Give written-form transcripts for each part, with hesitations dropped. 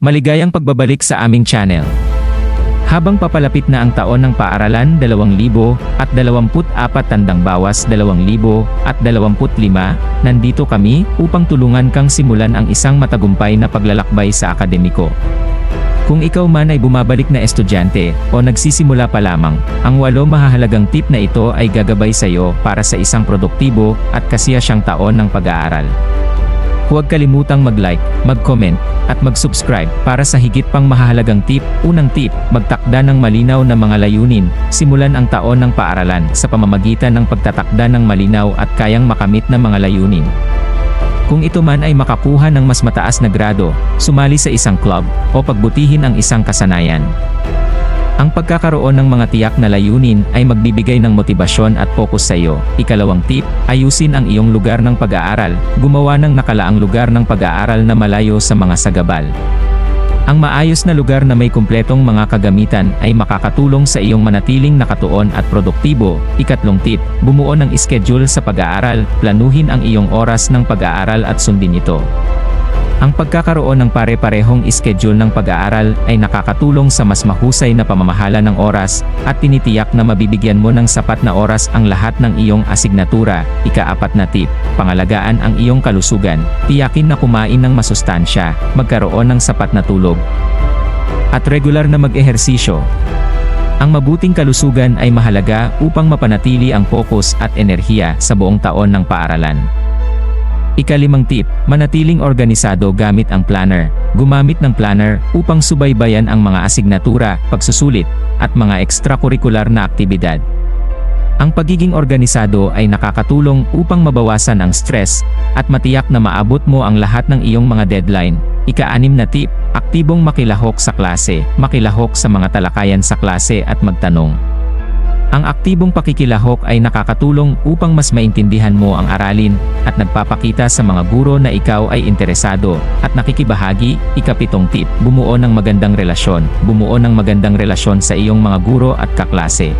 Maligayang pagbabalik sa aming channel. Habang papalapit na ang taon ng paaralan 2024 tandang bawas 2025, nandito kami upang tulungan kang simulan ang isang matagumpay na paglalakbay sa akademiko. Kung ikaw man ay bumabalik na estudyante o nagsisimula pa lamang, ang 8 mahahalagang tip na ito ay gagabay sa iyo para sa isang produktibo at kasiyasyang taon ng pag-aaral. Huwag kalimutang mag-like, mag-comment, at mag-subscribe para sa higit pang mahalagang tip. Unang tip, magtakda ng malinaw na mga layunin. Simulan ang taon ng paaralan sa pamamagitan ng pagtatakda ng malinaw at kayang makamit na mga layunin. Kung ito man ay makakuha ng mas mataas na grado, sumali sa isang club, o pagbutihin ang isang kasanayan. Ang pagkakaroon ng mga tiyak na layunin ay magbibigay ng motibasyon at focus sa iyo. Ikalawang tip, ayusin ang iyong lugar ng pag-aaral. Gumawa ng nakalaang lugar ng pag-aaral na malayo sa mga sagabal. Ang maayos na lugar na may kumpletong mga kagamitan ay makakatulong sa iyong manatiling nakatuon at produktibo. Ikatlong tip, bumuo ng schedule sa pag-aaral. Planuhin ang iyong oras ng pag-aaral at sundin ito. Ang pagkakaroon ng pare-parehong schedule ng pag-aaral ay nakakatulong sa mas mahusay na pamamahala ng oras, at tinitiyak na mabibigyan mo ng sapat na oras ang lahat ng iyong asignatura. Ika-4 na tip, pangalagaan ang iyong kalusugan. Tiyakin na kumain ng masustansya, magkaroon ng sapat na tulog, at regular na mag-ehersisyo. Ang mabuting kalusugan ay mahalaga upang mapanatili ang focus at enerhiya sa buong taon ng paaralan. Ika-5 tip, manatiling organisado gamit ang planner. Gumamit ng planner upang subaybayan ang mga asignatura, pagsusulit, at mga ekstrakurikular na aktibidad. Ang pagiging organisado ay nakakatulong upang mabawasan ang stress, at matiyak na maabot mo ang lahat ng iyong mga deadline. Ika-6 na tip, aktibong makilahok sa klase. Makilahok sa mga talakayan sa klase at magtanong. Ang aktibong pakikilahok ay nakakatulong upang mas maintindihan mo ang aralin, at nagpapakita sa mga guro na ikaw ay interesado at nakikibahagi. Ika-7 tip, bumuo ng magandang relasyon. Bumuo ng magandang relasyon sa iyong mga guro at kaklase.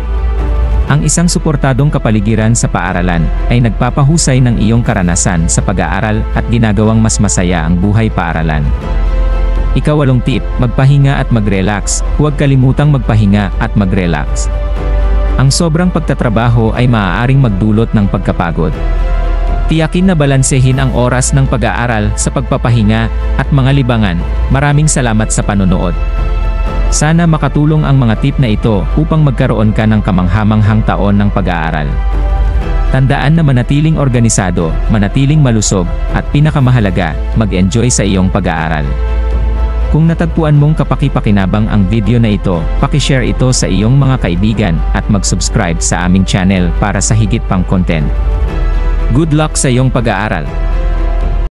Ang isang suportadong kapaligiran sa paaralan ay nagpapahusay ng iyong karanasan sa pag-aaral at ginagawang mas masaya ang buhay paaralan. Ika-8 tip, magpahinga at mag-relax. Huwag kalimutang magpahinga at mag-relax. Ang sobrang pagtatrabaho ay maaaring magdulot ng pagkapagod. Tiyakin na balansehin ang oras ng pag-aaral sa pagpapahinga at mga libangan. Maraming salamat sa panonood. Sana makatulong ang mga tip na ito upang magkaroon ka ng kamanghamanghang taon ng pag-aaral. Tandaan na manatiling organisado, manatiling malusog, at pinakamahalaga, mag-enjoy sa iyong pag-aaral. Kung natagpuan mong kapaki-pakinabang ang video na ito, paki-share ito sa iyong mga kaibigan, at mag-subscribe sa aming channel para sa higit pang content. Good luck sa iyong pag-aaral!